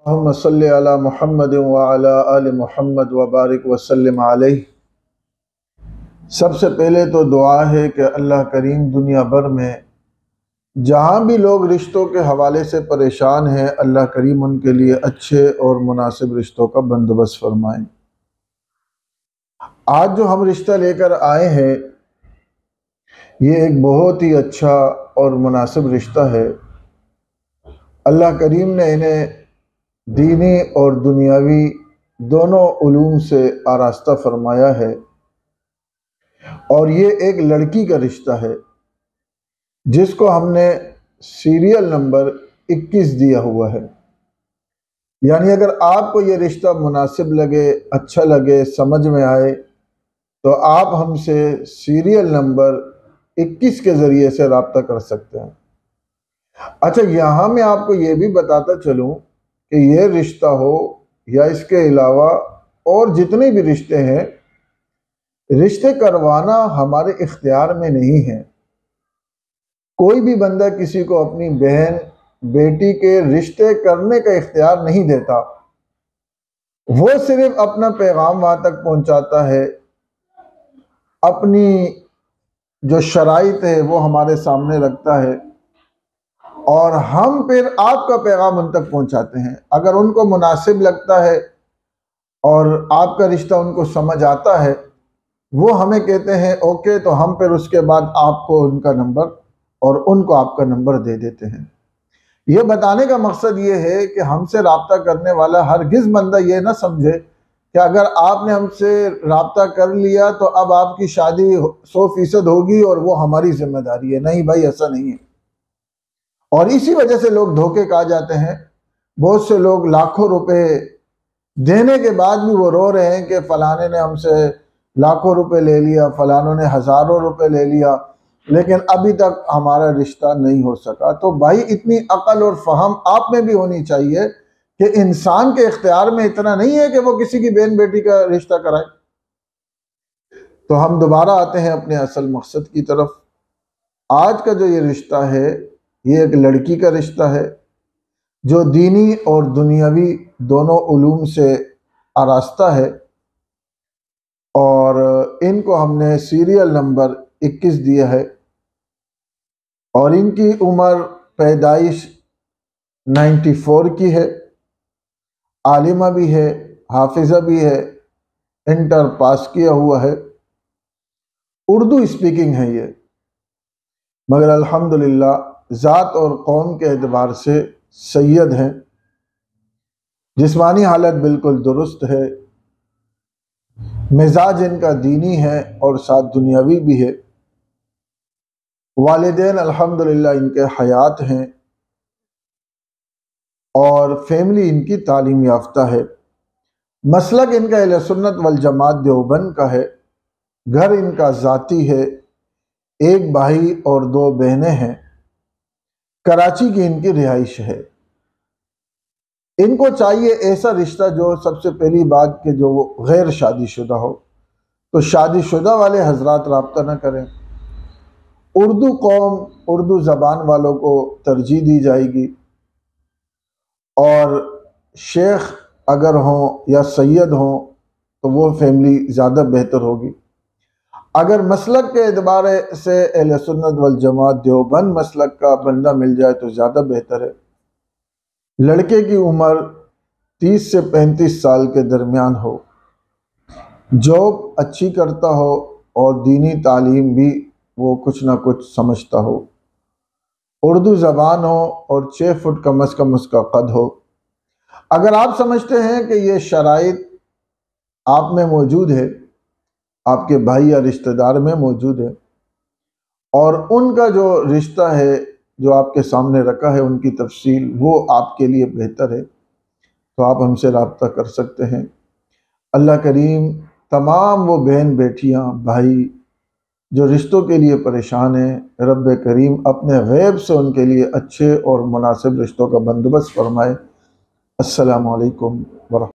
اللہم صلی علی محمد وعلی آل محمد وبارک وسلم علیہ۔ سب سے پہلے تو دعا ہے کہ اللہ کریم دنیا بھر میں جہاں بھی لوگ رشتوں کے حوالے سے پریشان ہیں، اللہ کریم ان کے لیے اچھے اور مناسب رشتوں کا بندوبست فرمائیں۔ آج جو ہم رشتہ لے کر آئے ہیں یہ ایک بہت ہی اچھا اور مناسب رشتہ ہے۔ اللہ کریم نے انہیں دینی اور دنیاوی دونوں علوم سے آراستہ فرمایا ہے، اور یہ ایک لڑکی کا رشتہ ہے جس کو ہم نے سیریل نمبر 21 دیا ہوا ہے۔ یعنی اگر آپ کو یہ رشتہ مناسب لگے، اچھا لگے، سمجھ میں آئے تو آپ ہم سے سیریل نمبر 21 کے ذریعے سے رابطہ کر سکتے ہیں۔ اچھا، یہاں میں آپ کو یہ بھی بتاتا چلوں کہ یہ رشتہ ہو یا اس کے علاوہ اور جتنے بھی رشتے ہیں، رشتے کروانا ہمارے اختیار میں نہیں ہے۔ کوئی بھی بندہ کسی کو اپنی بہن بیٹی کے رشتے کرنے کا اختیار نہیں دیتا، وہ صرف اپنا پیغام وہاں تک پہنچاتا ہے، اپنی جو شرائط ہے وہ ہمارے سامنے رکھتا ہے، اور ہم پھر آپ کا پیغام ان تک پہنچاتے ہیں۔ اگر ان کو مناسب لگتا ہے اور آپ کا رشتہ ان کو سمجھ آتا ہے، وہ ہمیں کہتے ہیں اوکے، تو ہم پھر اس کے بعد آپ کو ان کا نمبر اور ان کو آپ کا نمبر دے دیتے ہیں۔ یہ بتانے کا مقصد یہ ہے کہ ہم سے رابطہ کرنے والا ہرگز بندہ یہ نہ سمجھے کہ اگر آپ نے ہم سے رابطہ کر لیا تو اب آپ کی شادی 100% ہوگی اور وہ ہماری ذمہ داری ہے۔ نہیں بھائی، ایسا نہیں ہے۔ اور اسی وجہ سے لوگ دھوکے کھا جاتے ہیں۔ بہت سے لوگ لاکھوں روپے دینے کے بعد بھی وہ رو رہے ہیں کہ فلانے نے ہم سے لاکھوں روپے لے لیا، فلانوں نے ہزاروں روپے لے لیا، لیکن ابھی تک ہمارا رشتہ نہیں ہو سکا۔ تو بھائی، اتنی عقل اور فہم آپ میں بھی ہونی چاہیے کہ انسان کے اختیار میں اتنا نہیں ہے کہ وہ کسی کی بہن بیٹی کا رشتہ کرائے۔ تو ہم دوبارہ آتے ہیں اپنے اصل مقصد کی طرف۔ آج کا جو یہ رشتہ ہے یہ ایک لڑکی کا رشتہ ہے جو دینی اور دنیاوی دونوں علوم سے آراستہ ہے، اور ان کو ہم نے سیریل نمبر 21 دیا ہے، اور ان کی عمر پیدائش 94 کی ہے، عالمہ بھی ہے، حافظہ بھی ہے، انٹر پاس کیا ہوا ہے، اردو اسپیکنگ ہے یہ، مگر الحمدللہ ذات اور قوم کے اعتبار سے سید ہیں۔ جسمانی حالت بالکل درست ہے، مزاج ان کا دینی ہے اور ساتھ دنیاوی بھی ہے۔ والدین الحمدللہ ان کے حیات ہیں، اور فیملی ان کی تعلیم یافتہ ہے۔ مسلک ان کا اہل سنت والجماعت دیوبند کا ہے۔ گھر ان کا ذاتی ہے، ایک بھائی اور 2 بہنیں ہیں۔ کراچی کی ان کی رہائش ہے۔ ان کو چاہیے ایسا رشتہ جو سب سے پہلی بات کہ جو غیر شادی شدہ ہو، تو شادی شدہ والے حضرات رابطہ نہ کریں۔ اردو قوم، اردو زبان والوں کو ترجیح دی جائے گی، اور شیخ اگر ہوں یا سید ہوں تو وہ فیملی زیادہ بہتر ہوگی۔ اگر مسلک کے اعتبار سے اہل سنت والجماعت دیوبند مسلک کا بندہ مل جائے تو زیادہ بہتر ہے۔ لڑکے کی عمر 30 سے 35 سال کے درمیان ہو، جاب اچھی کرتا ہو، اور دینی تعلیم بھی وہ کچھ نہ کچھ سمجھتا ہو، اردو زبان ہو، اور 6 فٹ کم از کم اس کا قد ہو۔ اگر آپ سمجھتے ہیں کہ یہ شرائط آپ میں موجود ہے، آپ کے بھائی یا رشتہ دار میں موجود ہے، اور ان کا جو رشتہ ہے جو آپ کے سامنے رکھا ہے ان کی تفصیل وہ آپ کے لیے بہتر ہے، تو آپ ہم سے رابطہ کر سکتے ہیں۔ اللہ کریم تمام وہ بہن بیٹیاں بھائی جو رشتوں کے لیے پریشان ہیں، رب کریم اپنے غیب سے ان کے لیے اچھے اور مناسب رشتوں کا بندوبست فرمائے۔ السلام علیکم ورحمۃ اللہ۔